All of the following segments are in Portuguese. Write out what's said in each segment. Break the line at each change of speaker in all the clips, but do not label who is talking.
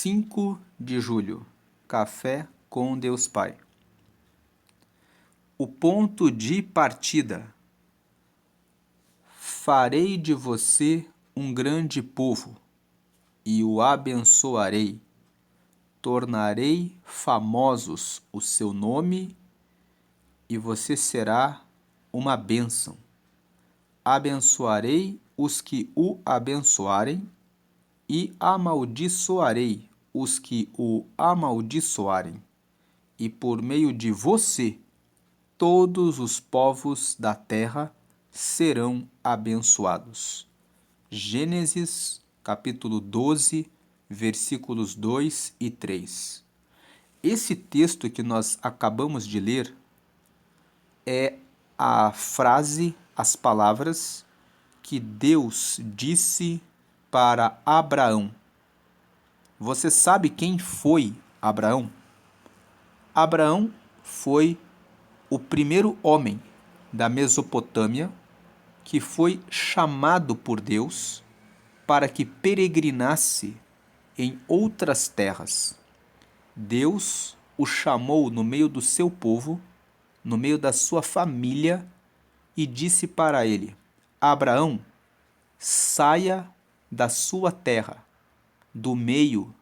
5 de julho, Café com Deus Pai. O ponto de partida. Farei de você um grande povo e o abençoarei. Tornarei famosos o seu nome e você será uma bênção. Abençoarei os que o abençoarem e amaldiçoarei os que o amaldiçoarem. E por meio de você, todos os povos da terra serão abençoados. Gênesis, capítulo 12, versículos 2 e 3. Esse texto que nós acabamos de ler é a frase, as palavras que Deus disse para Abraão. Você sabe quem foi Abraão? Abraão foi o primeiro homem da Mesopotâmia que foi chamado por Deus para que peregrinasse em outras terras. Deus o chamou no meio do seu povo, no meio da sua família, e disse para ele: Abraão, saia da sua terra, do meio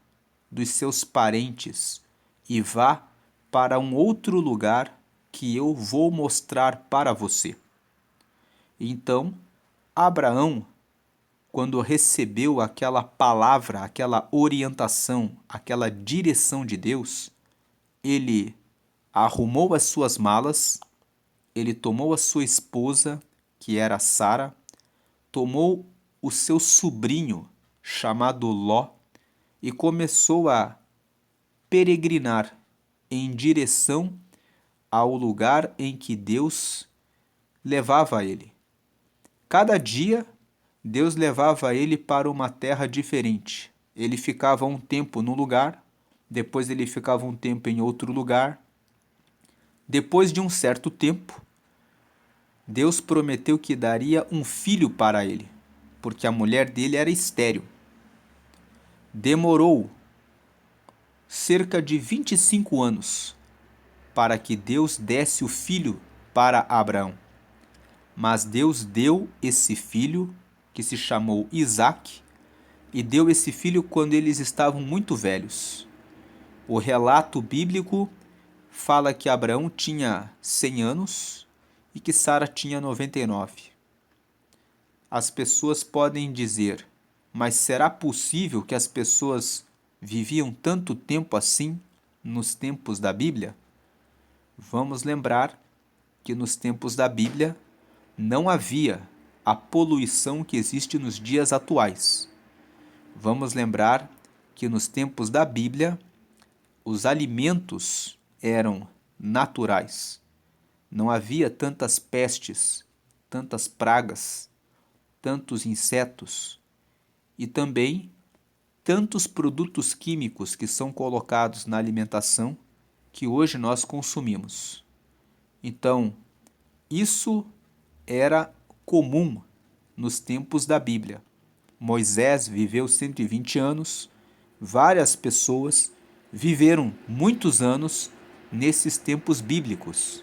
dos seus parentes, e vá para um outro lugar que eu vou mostrar para você. Então, Abraão, quando recebeu aquela palavra, aquela orientação, aquela direção de Deus, ele arrumou as suas malas, ele tomou a sua esposa, que era Sara, tomou o seu sobrinho, chamado Ló, e começou a peregrinar em direção ao lugar em que Deus levava ele. Cada dia, Deus levava ele para uma terra diferente. Ele ficava um tempo num lugar, depois ele ficava um tempo em outro lugar. Depois de um certo tempo, Deus prometeu que daria um filho para ele, porque a mulher dele era estéril. Demorou cerca de 25 anos para que Deus desse o filho para Abraão. Mas Deus deu esse filho, que se chamou Isaque, e deu esse filho quando eles estavam muito velhos. O relato bíblico fala que Abraão tinha 100 anos e que Sara tinha 99. As pessoas podem dizer, mas será possível que as pessoas viviam tanto tempo assim nos tempos da Bíblia? Vamos lembrar que nos tempos da Bíblia não havia a poluição que existe nos dias atuais. Vamos lembrar que nos tempos da Bíblia os alimentos eram naturais. Não havia tantas pestes, tantas pragas, tantos insetos e também tantos produtos químicos que são colocados na alimentação que hoje nós consumimos. Então, isso era comum nos tempos da Bíblia. Moisés viveu 120 anos, várias pessoas viveram muitos anos nesses tempos bíblicos.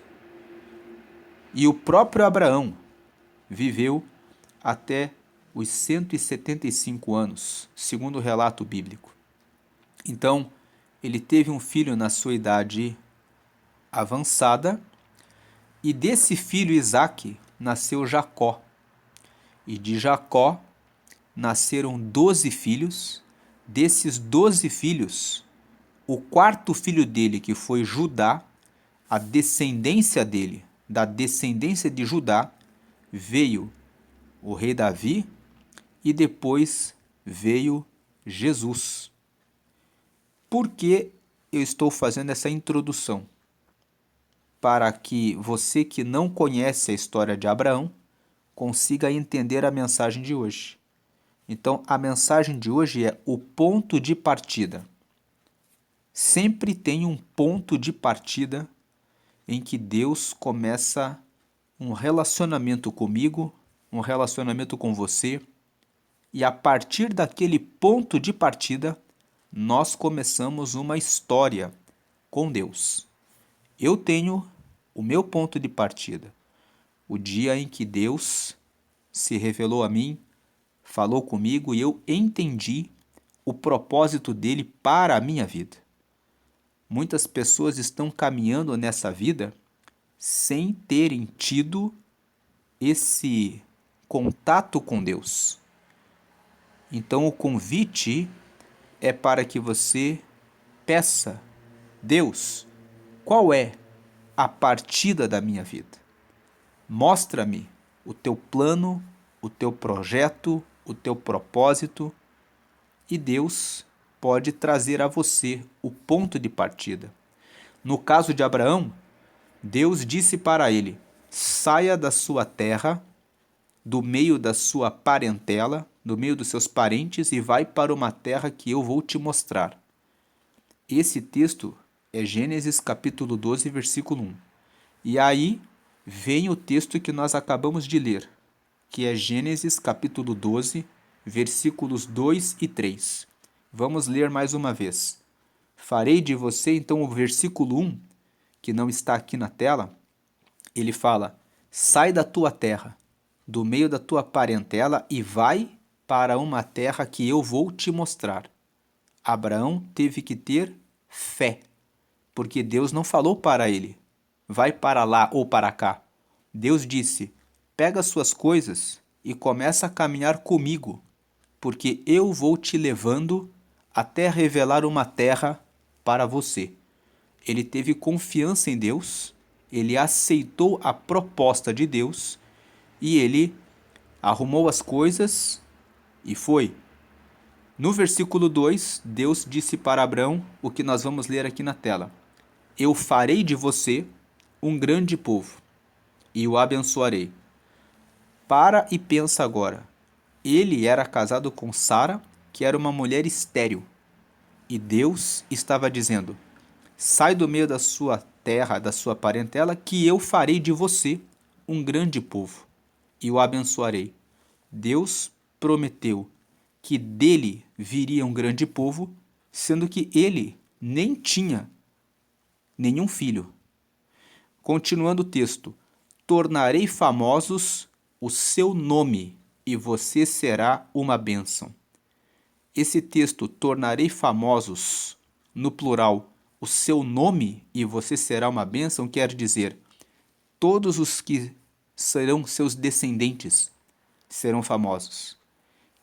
E o próprio Abraão viveu até os 175 anos, segundo o relato bíblico. Então, ele teve um filho na sua idade avançada, e desse filho Isaque nasceu Jacó. E de Jacó nasceram 12 filhos. Desses 12 filhos, o quarto filho dele, que foi Judá, a descendência dele, da descendência de Judá, veio o rei Davi e depois veio Jesus. Por que eu estou fazendo essa introdução? Para que você que não conhece a história de Abraão consiga entender a mensagem de hoje. Então, a mensagem de hoje é o ponto de partida. Sempre tem um ponto de partida em que Deus começa um relacionamento comigo, um relacionamento com você, e a partir daquele ponto de partida, nós começamos uma história com Deus. Eu tenho o meu ponto de partida, o dia em que Deus se revelou a mim, falou comigo e eu entendi o propósito dele para a minha vida. Muitas pessoas estão caminhando nessa vida sem terem tido esse contato com Deus. Então o convite é para que você peça: Deus, qual é a partida da minha vida? Mostra-me o teu plano, o teu projeto, o teu propósito, e Deus pode trazer a você o ponto de partida. No caso de Abraão, Deus disse para ele: saia da sua terra, do meio da sua parentela, do meio dos seus parentes, e vai para uma terra que eu vou te mostrar. Esse texto é Gênesis capítulo 12, versículo 1. E aí vem o texto que nós acabamos de ler, que é Gênesis capítulo 12, versículos 2 e 3. Vamos ler mais uma vez. Farei de você, então, o versículo 1, que não está aqui na tela, ele fala: sai da tua terra, do meio da tua parentela, e vai para uma terra que eu vou te mostrar. Abraão teve que ter fé, porque Deus não falou para ele: vai para lá ou para cá. Deus disse: pega suas coisas e começa a caminhar comigo, porque eu vou te levando até revelar uma terra para você. Ele teve confiança em Deus, ele aceitou a proposta de Deus e ele arrumou as coisas e foi. No versículo 2, Deus disse para Abraão o que nós vamos ler aqui na tela: eu farei de você um grande povo e o abençoarei. Para e pensa agora. Ele era casado com Sara, que era uma mulher estéril. E Deus estava dizendo: sai do meio da sua terra, da sua parentela, que eu farei de você um grande povo e o abençoarei. Deus prometeu que dele viria um grande povo, sendo que ele nem tinha nenhum filho. Continuando o texto: tornarei famosos o seu nome e você será uma bênção. Esse texto, tornarei famosos, no plural, o seu nome e você será uma bênção, quer dizer, todos os que serão seus descendentes serão famosos.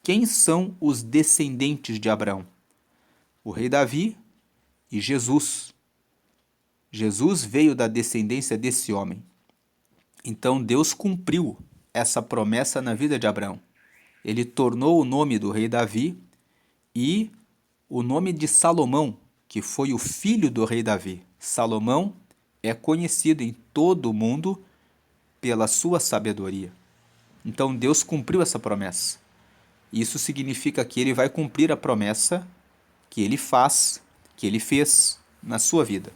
Quem são os descendentes de Abraão? O rei Davi e Jesus. Jesus veio da descendência desse homem. Então Deus cumpriu essa promessa na vida de Abraão. Ele tornou o nome do rei Davi e o nome de Salomão, que foi o filho do rei Davi. Salomão é conhecido em todo o mundo pela sua sabedoria. Então Deus cumpriu essa promessa. Isso significa que ele vai cumprir a promessa que ele faz, que ele fez na sua vida.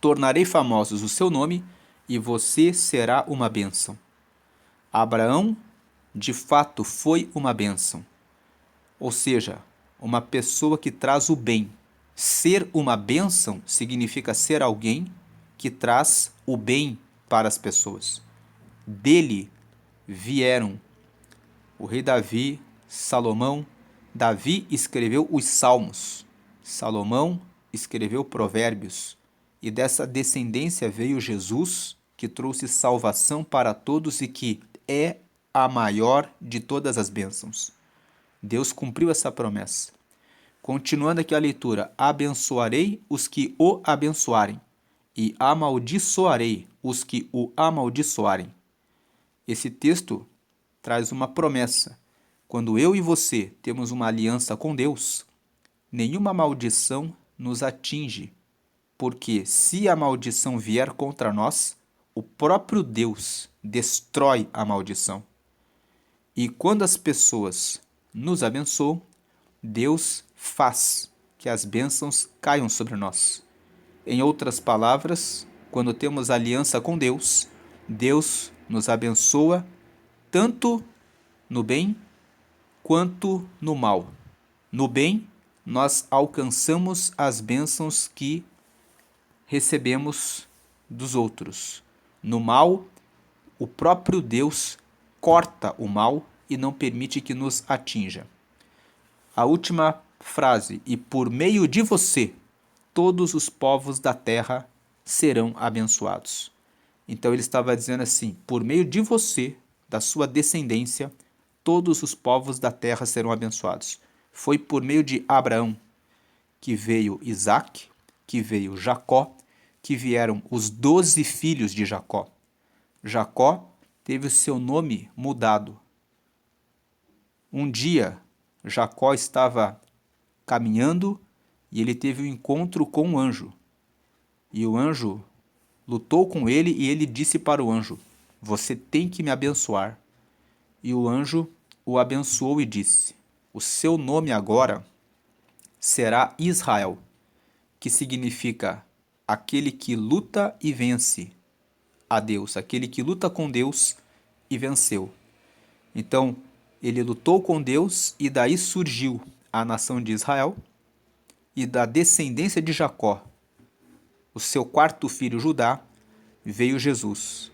Tornarei famosos o seu nome e você será uma bênção. Abraão, de fato, foi uma bênção. Ou seja, uma pessoa que traz o bem. Ser uma bênção significa ser alguém que traz o bem para as pessoas. Dele vieram o rei Davi, Salomão. Davi escreveu os Salmos. Salomão escreveu Provérbios. E dessa descendência veio Jesus, que trouxe salvação para todos e que é a maior de todas as bênçãos. Deus cumpriu essa promessa. Continuando aqui a leitura: abençoarei os que o abençoarem e amaldiçoarei os que o amaldiçoarem. Esse texto traz uma promessa. Quando eu e você temos uma aliança com Deus, nenhuma maldição nos atinge, porque se a maldição vier contra nós, o próprio Deus destrói a maldição. E quando as pessoas nos abençoam, Deus faz que as bênçãos caiam sobre nós. Em outras palavras, quando temos aliança com Deus, Deus nos abençoa tanto no bem quanto no mal. No bem, nós alcançamos as bênçãos que recebemos dos outros. No mal, o próprio Deus corta o mal e não permite que nos atinja. A última frase: e por meio de você, todos os povos da terra serão abençoados. Então ele estava dizendo assim: por meio de você, da sua descendência, todos os povos da terra serão abençoados. Foi por meio de Abraão que veio Isaque, que veio Jacó, que vieram os 12 filhos de Jacó. Jacó teve o seu nome mudado. Um dia, Jacó estava caminhando e ele teve um encontro com um anjo. E o anjo lutou com ele e ele disse para o anjo: você tem que me abençoar. E o anjo o abençoou e disse: o seu nome agora será Israel, que significa aquele que luta e vence a Deus, aquele que luta com Deus e venceu. Então, ele lutou com Deus e daí surgiu a nação de Israel, e da descendência de Jacó, o seu quarto filho Judá, veio Jesus.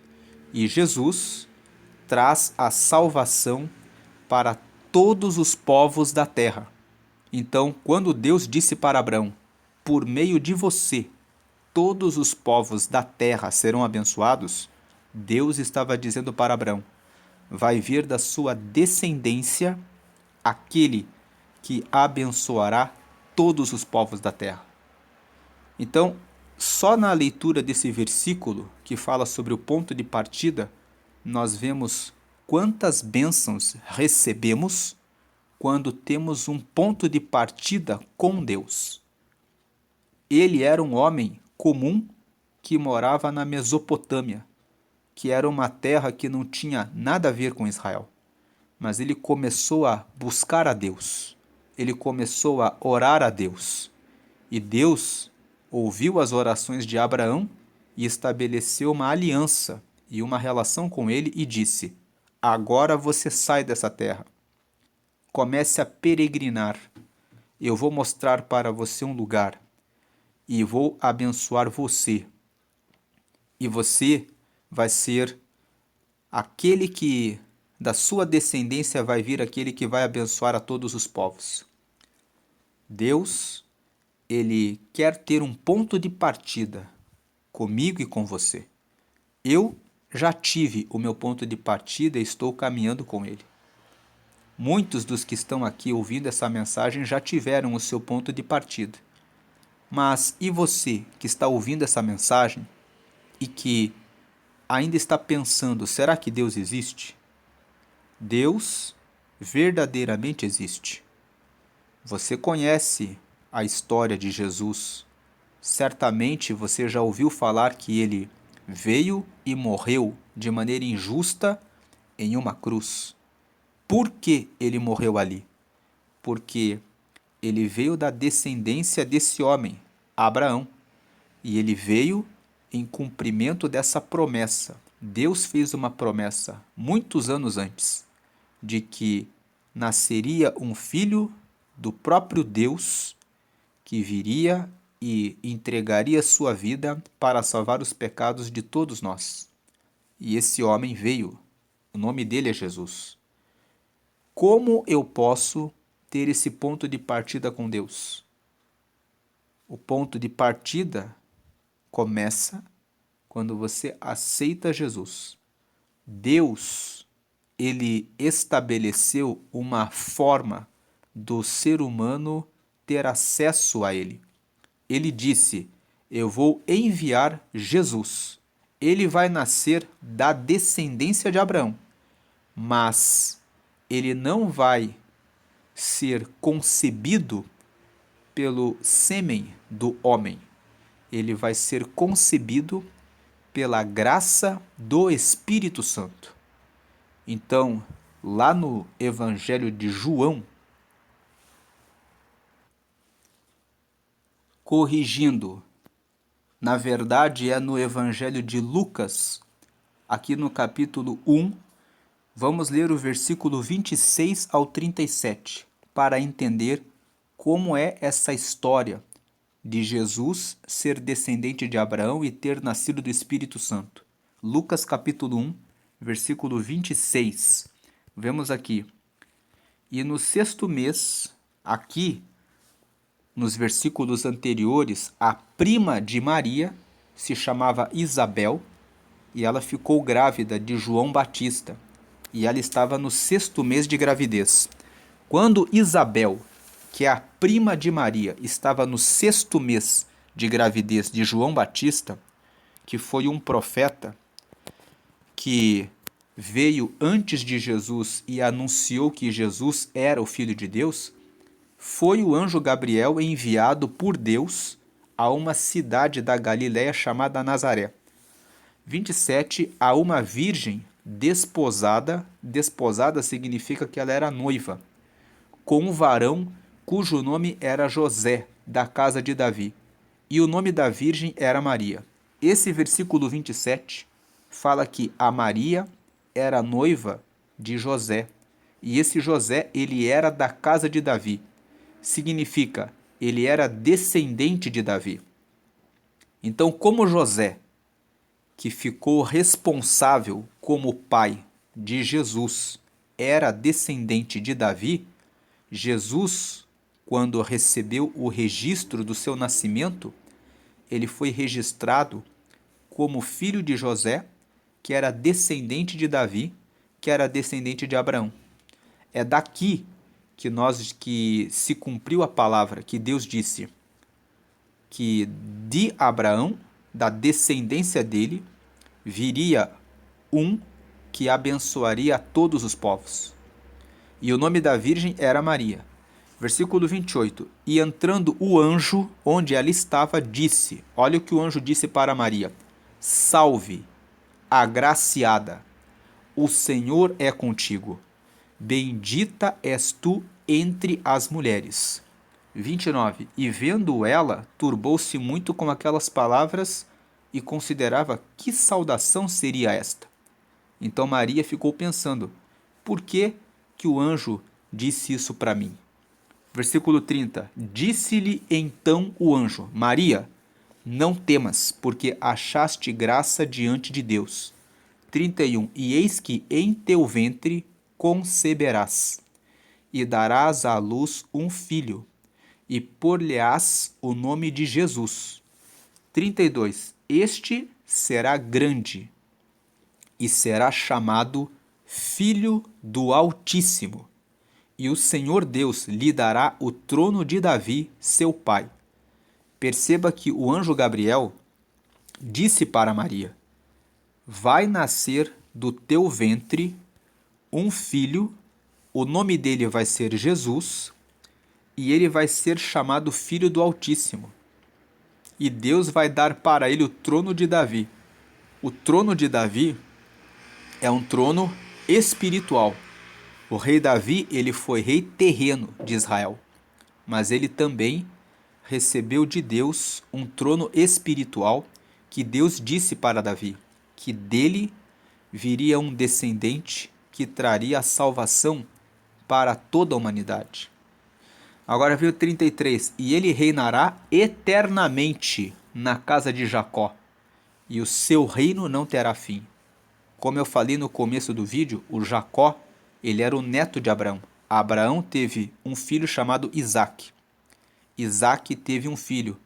E Jesus traz a salvação para todos os povos da terra. Então, quando Deus disse para Abraão: por meio de você, todos os povos da terra serão abençoados, Deus estava dizendo para Abraão: vai vir da sua descendência aquele que abençoará todos os povos da terra. Então, só na leitura desse versículo, que fala sobre o ponto de partida, nós vemos quantas bênçãos recebemos quando temos um ponto de partida com Deus. Ele era um homem comum que morava na Mesopotâmia, que era uma terra que não tinha nada a ver com Israel. Mas ele começou a buscar a Deus. Ele começou a orar a Deus. E Deus ouviu as orações de Abraão e estabeleceu uma aliança e uma relação com ele e disse: agora você sai dessa terra. Comece a peregrinar. Eu vou mostrar para você um lugar e vou abençoar você. E você vai ser aquele que, da sua descendência, vai vir aquele que vai abençoar a todos os povos. Deus, ele quer ter um ponto de partida comigo e com você. Eu já tive o meu ponto de partida e estou caminhando com ele. Muitos dos que estão aqui ouvindo essa mensagem já tiveram o seu ponto de partida. Mas e você que está ouvindo essa mensagem e que ainda está pensando: será que Deus existe? Deus verdadeiramente existe. Você conhece a história de Jesus. Certamente você já ouviu falar que ele veio e morreu de maneira injusta em uma cruz. Por que ele morreu ali? Porque ele veio da descendência desse homem, Abraão, e ele veio em cumprimento dessa promessa. Deus fez uma promessa muitos anos antes de que nasceria um filho do próprio Deus que viria e entregaria sua vida para salvar os pecados de todos nós. E esse homem veio. O nome dele é Jesus. Como eu posso ter esse ponto de partida com Deus? O ponto de partida começa quando você aceita Jesus. Deus, ele estabeleceu uma forma do ser humano ter acesso a ele. Ele disse: eu vou enviar Jesus. Ele vai nascer da descendência de Abraão, mas ele não vai ser concebido pelo sêmen do homem. Ele vai ser concebido pela graça do Espírito Santo. Então, lá no Evangelho de João, corrigindo, na verdade é no Evangelho de Lucas, aqui no capítulo 1, vamos ler o versículo 26 ao 37, para entender como é essa história de Jesus ser descendente de Abraão e ter nascido do Espírito Santo. Lucas capítulo 1, versículo 26. Vemos aqui. E no 6º mês, aqui, nos versículos anteriores, a prima de Maria se chamava Isabel e ela ficou grávida de João Batista. E ela estava no 6º mês de gravidez. Quando Isabel, que é a prima de Maria, estava no 6º mês de gravidez de João Batista, que foi um profeta que veio antes de Jesus e anunciou que Jesus era o Filho de Deus, foi o anjo Gabriel enviado por Deus a uma cidade da Galiléia chamada Nazaré. 27, a uma virgem desposada, desposada significa que ela era noiva, com um varão cujo nome era José, da casa de Davi, e o nome da virgem era Maria. Esse versículo 27 fala que a Maria era noiva de José, e esse José, ele era da casa de Davi. Significa, ele era descendente de Davi. Então, como José, que ficou responsável como pai de Jesus, era descendente de Davi, Jesus, quando recebeu o registro do seu nascimento, ele foi registrado como filho de José, que era descendente de Davi, que era descendente de Abraão. É daqui que se cumpriu a palavra que Deus disse que de Abraão, da descendência dele, viria um que abençoaria a todos os povos. E o nome da virgem era Maria. Versículo 28. E entrando o anjo onde ela estava, disse, olha o que o anjo disse para Maria: Salve, agraciada, o Senhor é contigo. Bendita és tu entre as mulheres. 29. E vendo ela, turbou-se muito com aquelas palavras e considerava que saudação seria esta. Então Maria ficou pensando, por que o anjo disse isso para mim? Versículo 30. Disse-lhe então o anjo, Maria, não temas, porque achaste graça diante de Deus. 31. E eis que em teu ventre conceberás, e darás à luz um filho, e por-lhe-ás o nome de Jesus. 32. Este será grande, e será chamado Filho do Altíssimo. E o Senhor Deus lhe dará o trono de Davi, seu pai. Perceba que o anjo Gabriel disse para Maria, vai nascer do teu ventre um filho, o nome dele vai ser Jesus, e ele vai ser chamado Filho do Altíssimo. E Deus vai dar para ele o trono de Davi. O trono de Davi é um trono espiritual. O rei Davi, ele foi rei terreno de Israel, mas ele também recebeu de Deus um trono espiritual que Deus disse para Davi, que dele viria um descendente que traria a salvação para toda a humanidade. Agora veio 33. E ele reinará eternamente na casa de Jacó, e o seu reino não terá fim. Como eu falei no começo do vídeo, o Jacó, ele era o neto de Abraão. Abraão teve um filho chamado Isaque. Isaque teve um filho.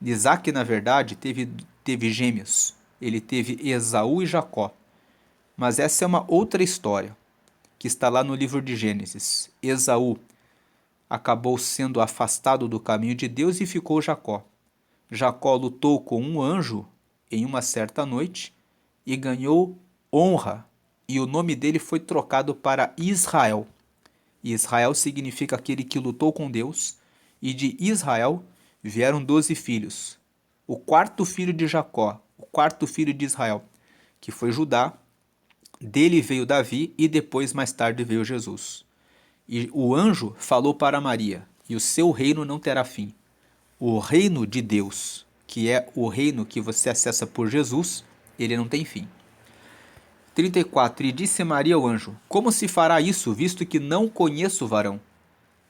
Isaque, na verdade, teve gêmeos. Ele teve Esaú e Jacó. Mas essa é uma outra história, que está lá no livro de Gênesis. Esaú acabou sendo afastado do caminho de Deus e ficou Jacó. Jacó lutou com um anjo em uma certa noite e ganhou honra, e o nome dele foi trocado para Israel. Israel significa aquele que lutou com Deus, e de Israel vieram 12 filhos. O quarto filho de Jacó, o quarto filho de Israel, que foi Judá, dele veio Davi e depois, mais tarde, veio Jesus. E o anjo falou para Maria, e o seu reino não terá fim. O reino de Deus, que é o reino que você acessa por Jesus, ele não tem fim. 34. E disse Maria ao anjo, como se fará isso, visto que não conheço varão?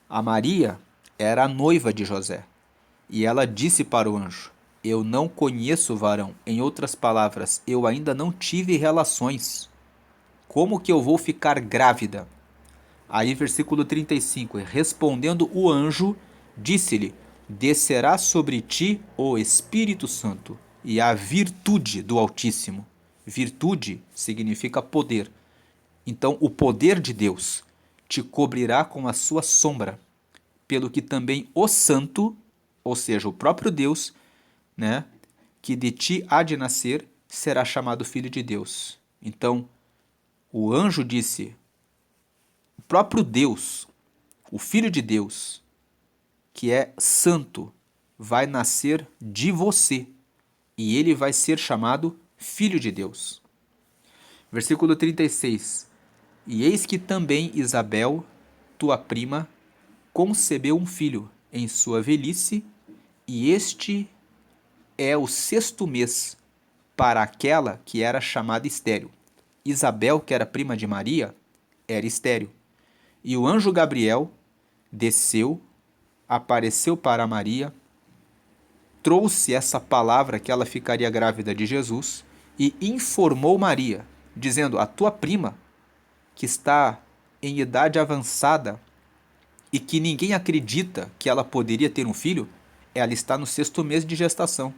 A Maria era a noiva de José. E ela disse para o anjo: Eu não conheço o varão. Em outras palavras, eu ainda não tive relações. Como que eu vou ficar grávida? Aí, versículo 35. Respondendo o anjo, disse-lhe: Descerá sobre ti o Espírito Santo e a virtude do Altíssimo. Virtude significa poder. Então, o poder de Deus te cobrirá com a sua sombra, pelo que também o Santo, ou seja, o próprio Deus, né, que de ti há de nascer, será chamado Filho de Deus. Então, o anjo disse: o próprio Deus, o Filho de Deus, que é santo, vai nascer de você e ele vai ser chamado Filho de Deus. Versículo 36. E eis que também Isabel, tua prima, concebeu um filho em sua velhice, e este é o sexto mês para aquela que era chamada estéril. Isabel, que era prima de Maria, era estéril. E o anjo Gabriel desceu, apareceu para Maria, trouxe essa palavra que ela ficaria grávida de Jesus e informou Maria, dizendo: a tua prima, que está em idade avançada e que ninguém acredita que ela poderia ter um filho, ela está no sexto mês de gestação.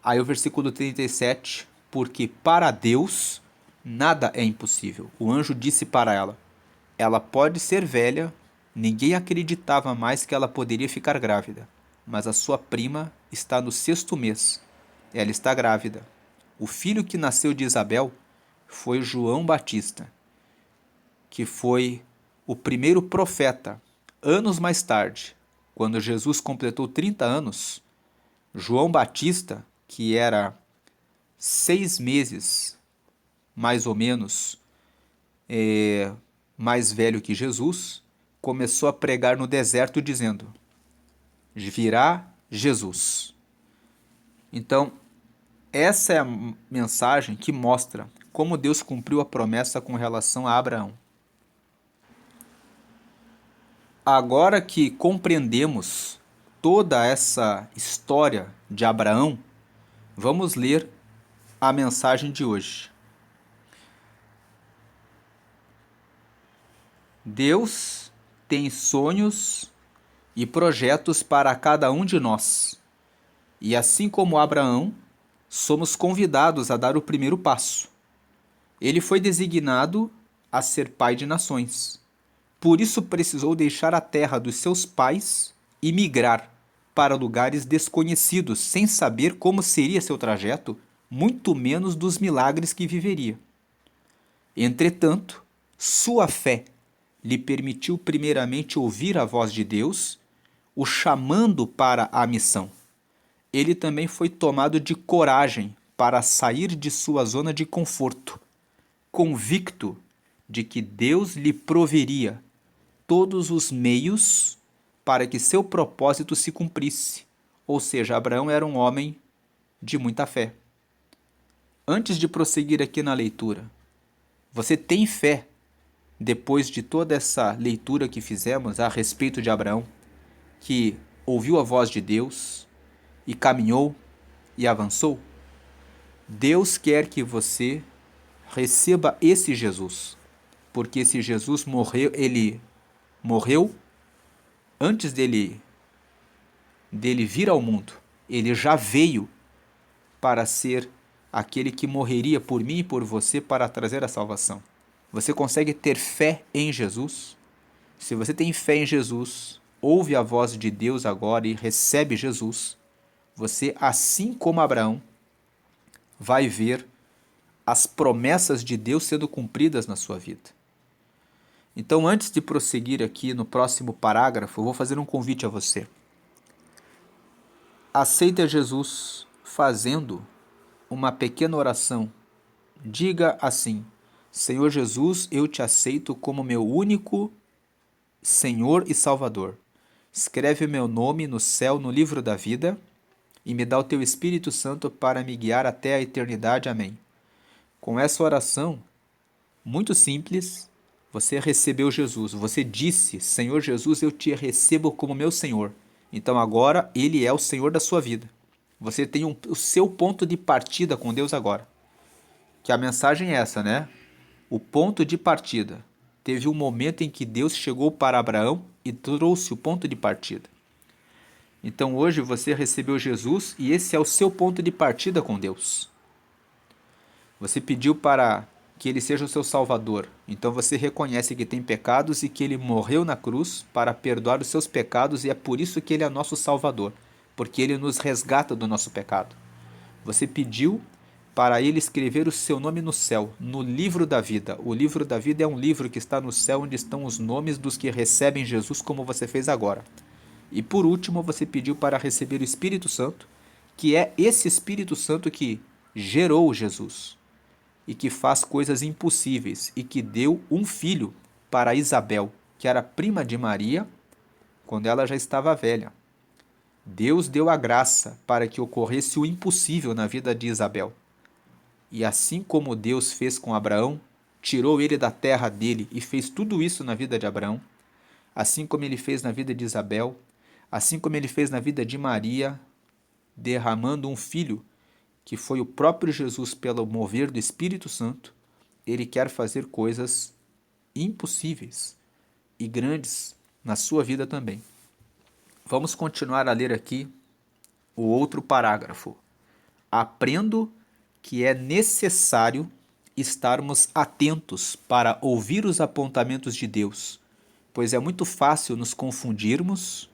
Aí o versículo 37, porque para Deus nada é impossível. O anjo disse para ela: ela pode ser velha, ninguém acreditava mais que ela poderia ficar grávida, mas a sua prima está no sexto mês. Ela está grávida. O filho que nasceu de Isabel foi João Batista, que foi o primeiro profeta. Anos mais tarde, quando Jesus completou 30 anos, João Batista, que era 6 meses, mais ou menos, mais velho que Jesus, começou a pregar no deserto dizendo: virá Jesus. Então, essa é a mensagem que mostra como Deus cumpriu a promessa com relação a Abraão. Agora que compreendemos toda essa história de Abraão, vamos ler a mensagem de hoje. Deus tem sonhos e projetos para cada um de nós. E assim como Abraão, somos convidados a dar o primeiro passo. Ele foi designado a ser pai de nações. Por isso precisou deixar a terra dos seus pais e migrar para lugares desconhecidos, sem saber como seria seu trajeto, muito menos dos milagres que viveria. Entretanto, sua fé lhe permitiu primeiramente ouvir a voz de Deus, o chamando para a missão. Ele também foi tomado de coragem para sair de sua zona de conforto, convicto de que Deus lhe proveria todos os meios para que seu propósito se cumprisse. Ou seja, Abraão era um homem de muita fé. Antes de prosseguir aqui na leitura, você tem fé, depois de toda essa leitura que fizemos a respeito de Abraão, que ouviu a voz de Deus e caminhou e avançou? Deus quer que você receba esse Jesus, porque esse Jesus morreu, ele morreu antes dele vir ao mundo. Ele já veio para ser aquele que morreria por mim e por você para trazer a salvação. Você consegue ter fé em Jesus? Se você tem fé em Jesus, ouve a voz de Deus agora e recebe Jesus, você, assim como Abraão, vai ver as promessas de Deus sendo cumpridas na sua vida. Então, antes de prosseguir aqui no próximo parágrafo, eu vou fazer um convite a você. Aceite a Jesus fazendo uma pequena oração. Diga assim: Senhor Jesus, eu te aceito como meu único Senhor e Salvador. Escreve o meu nome no céu no livro da vida e me dá o teu Espírito Santo para me guiar até a eternidade. Amém. Com essa oração, muito simples, Você recebeu Jesus. Você disse: Senhor Jesus, eu te recebo como meu Senhor. Então agora Ele é o Senhor da sua vida. Você tem o seu ponto de partida com Deus agora. Que a mensagem é essa, né? O ponto de partida. Teve um momento em que Deus chegou para Abraão e trouxe o ponto de partida. Então hoje você recebeu Jesus e esse é o seu ponto de partida com Deus. Você pediu para que Ele seja o seu Salvador. Então você reconhece que tem pecados e que Ele morreu na cruz para perdoar os seus pecados e é por isso que Ele é nosso Salvador, porque Ele nos resgata do nosso pecado. Você pediu para Ele escrever o seu nome no céu, no livro da vida. O livro da vida é um livro que está no céu onde estão os nomes dos que recebem Jesus como você fez agora. E por último, você pediu para receber o Espírito Santo, que é esse Espírito Santo que gerou Jesus e que faz coisas impossíveis e que deu um filho para Isabel, que era prima de Maria, quando ela já estava velha. Deus deu a graça para que ocorresse o impossível na vida de Isabel. E assim como Deus fez com Abraão, tirou ele da terra dele e fez tudo isso na vida de Abraão, assim como ele fez na vida de Isabel, assim como ele fez na vida de Maria, derramando um filho, que foi o próprio Jesus pelo mover do Espírito Santo, ele quer fazer coisas impossíveis e grandes na sua vida também. Vamos continuar a ler aqui o outro parágrafo. Aprendo que é necessário estarmos atentos para ouvir os apontamentos de Deus, pois é muito fácil nos confundirmos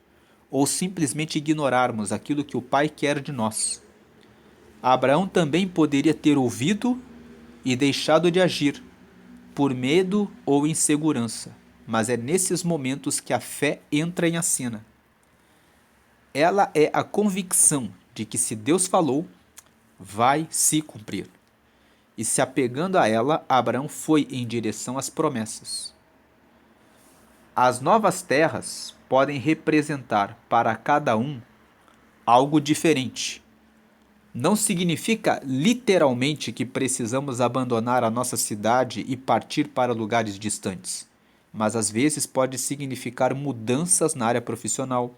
ou simplesmente ignorarmos aquilo que o Pai quer de nós. Abraão também poderia ter ouvido e deixado de agir, por medo ou insegurança, mas é nesses momentos que a fé entra em cena. Ela é a convicção de que se Deus falou, vai se cumprir. E se apegando a ela, Abraão foi em direção às promessas. As novas terras podem representar para cada um algo diferente. Não significa literalmente que precisamos abandonar a nossa cidade e partir para lugares distantes, mas às vezes pode significar mudanças na área profissional,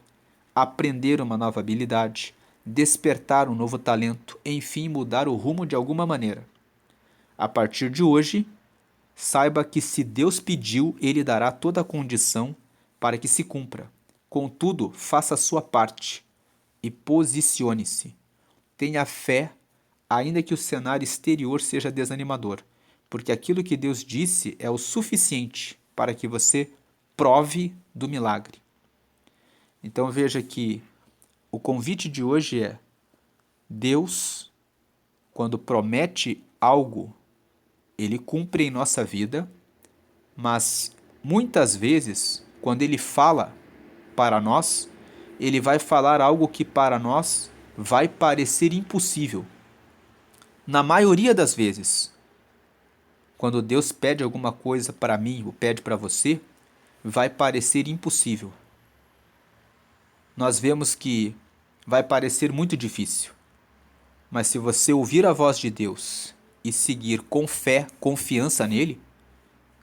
aprender uma nova habilidade, despertar um novo talento, enfim, mudar o rumo de alguma maneira. A partir de hoje, saiba que se Deus pediu, Ele dará toda a condição para que se cumpra. Contudo, faça a sua parte e posicione-se. Tenha fé, ainda que o cenário exterior seja desanimador, porque aquilo que Deus disse é o suficiente para que você prove do milagre. Então veja que o convite de hoje é: Deus, quando promete algo, Ele cumpre em nossa vida, mas muitas vezes, quando Ele fala para nós, Ele vai falar algo que para nós vai parecer impossível. Na maioria das vezes, quando Deus pede alguma coisa para mim ou pede para você, vai parecer impossível. Nós vemos que vai parecer muito difícil. Mas se você ouvir a voz de Deus e seguir com fé, confiança nele,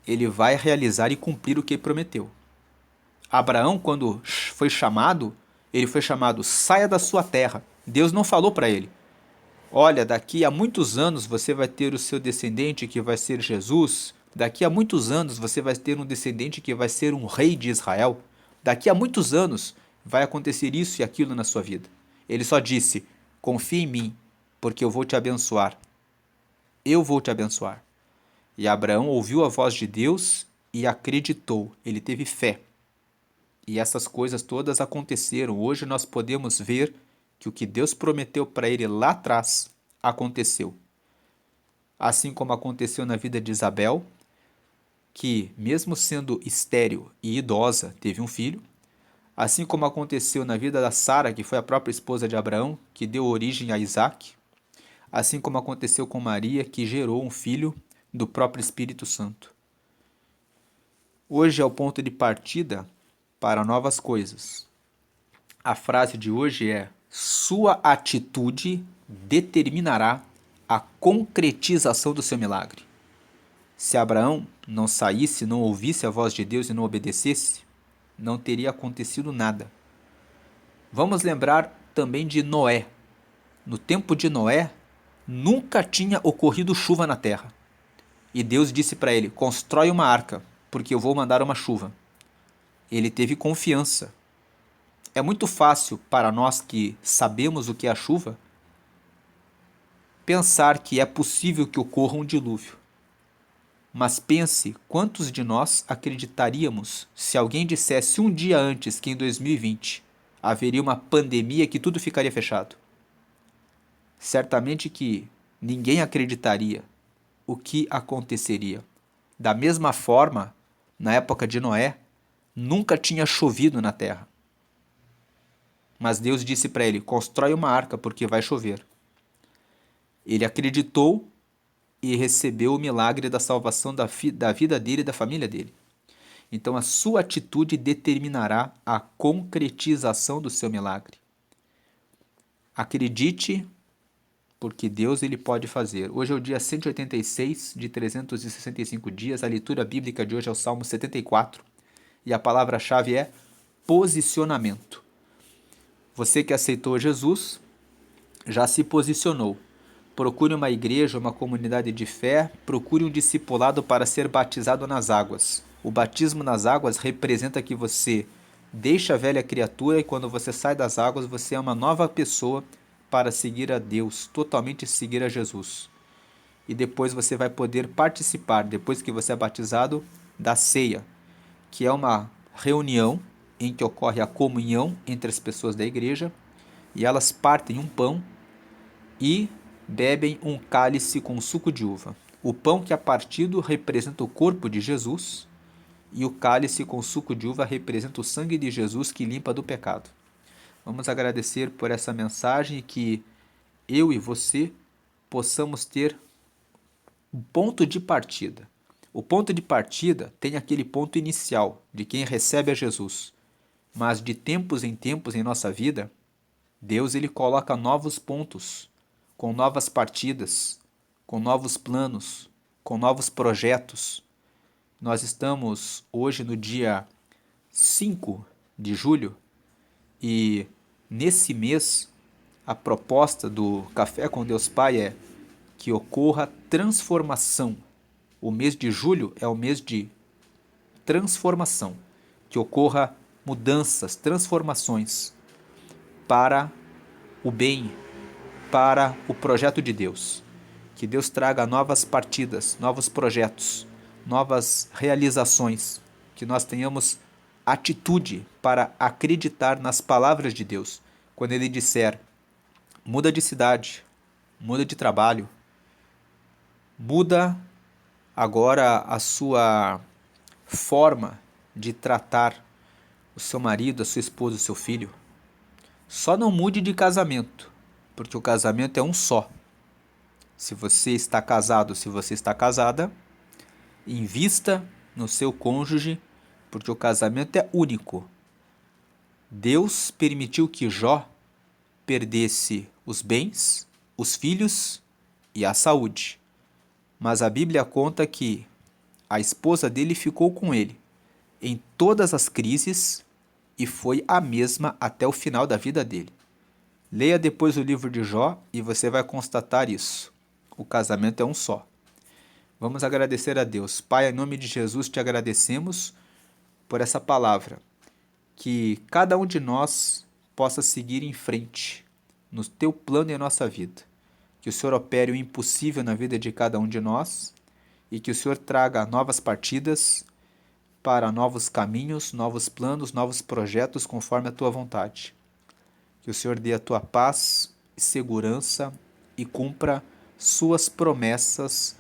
ele vai realizar e cumprir o que prometeu. Abraão, quando foi chamado, ele foi chamado: saia da sua terra. Deus não falou para ele: olha, daqui a muitos anos você vai ter o seu descendente que vai ser Jesus. Daqui a muitos anos você vai ter um descendente que vai ser um rei de Israel. Daqui a muitos anos vai acontecer isso e aquilo na sua vida. Ele só disse: confie em mim, porque eu vou te abençoar. Eu vou te abençoar. E Abraão ouviu a voz de Deus e acreditou. Ele teve fé. E essas coisas todas aconteceram. Hoje nós podemos ver que o que Deus prometeu para ele lá atrás aconteceu. Assim como aconteceu na vida de Isabel, que mesmo sendo estéril e idosa, teve um filho. Assim como aconteceu na vida da Sara, que foi a própria esposa de Abraão, que deu origem a Isaac. Assim como aconteceu com Maria, que gerou um filho do próprio Espírito Santo. Hoje é o ponto de partida para novas coisas. A frase de hoje é: sua atitude determinará a concretização do seu milagre. Se Abraão não saísse, não ouvisse a voz de Deus e não obedecesse, não teria acontecido nada. Vamos lembrar também de Noé. No tempo de Noé, nunca tinha ocorrido chuva na terra. E Deus disse para ele: constrói uma arca, porque eu vou mandar uma chuva. Ele teve confiança. É muito fácil para nós que sabemos o que é a chuva pensar que é possível que ocorra um dilúvio. Mas pense quantos de nós acreditaríamos se alguém dissesse um dia antes que em 2020 haveria uma pandemia que tudo ficaria fechado. Certamente que ninguém acreditaria o que aconteceria. Da mesma forma, na época de Noé, nunca tinha chovido na terra. Mas Deus disse para ele: constrói uma arca porque vai chover. Ele acreditou e recebeu o milagre da salvação da vida dele e da família dele. Então a sua atitude determinará a concretização do seu milagre. Acredite, porque Deus ele pode fazer. Hoje é o dia 186 de 365 dias. A leitura bíblica de hoje é o Salmo 74. E a palavra-chave é posicionamento. Você que aceitou Jesus já se posicionou. Procure uma igreja, uma comunidade de fé, procure um discipulado para ser batizado nas águas. O batismo nas águas representa que você deixa a velha criatura e quando você sai das águas você é uma nova pessoa para seguir a Deus, totalmente seguir a Jesus. E depois você vai poder participar, depois que você é batizado, da ceia, que é uma reunião em que ocorre a comunhão entre as pessoas da igreja e elas partem um pão e bebem um cálice com suco de uva. O pão que é partido representa o corpo de Jesus e o cálice com suco de uva representa o sangue de Jesus que limpa do pecado. Vamos agradecer por essa mensagem e que eu e você possamos ter um ponto de partida. O ponto de partida tem aquele ponto inicial de quem recebe a Jesus, mas de tempos em nossa vida, Deus ele coloca novos pontos, com novas partidas, com novos planos, com novos projetos. Nós estamos hoje no dia 5 de julho e nesse mês a proposta do Café com Deus Pai é que ocorra transformação. O mês de julho é o mês de transformação, que ocorra mudanças, transformações para o bem, para o projeto de Deus. Que Deus traga novas partidas, novos projetos, novas realizações. Que nós tenhamos atitude para acreditar nas palavras de Deus. Quando Ele disser, muda de cidade, muda de trabalho, muda agora a sua forma de tratar o seu marido, a sua esposa, o seu filho. Só não mude de casamento, porque o casamento é um só. Se você está casado, se você está casada, invista no seu cônjuge, porque o casamento é único. Deus permitiu que Jó perdesse os bens, os filhos e a saúde. Mas a Bíblia conta que a esposa dele ficou com ele em todas as crises e foi a mesma até o final da vida dele. Leia depois o livro de Jó e você vai constatar isso. O casamento é um só. Vamos agradecer a Deus. Pai, em nome de Jesus, te agradecemos por essa palavra. Que cada um de nós possa seguir em frente no teu plano e em nossa vida. Que o Senhor opere o impossível na vida de cada um de nós e que o Senhor traga novas partidas para novos caminhos, novos planos, novos projetos conforme a tua vontade. Que o Senhor dê a tua paz e segurança e cumpra suas promessas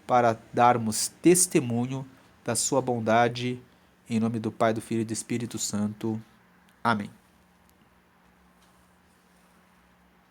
para darmos testemunho da sua bondade, em nome do Pai, do Filho e do Espírito Santo. Amém.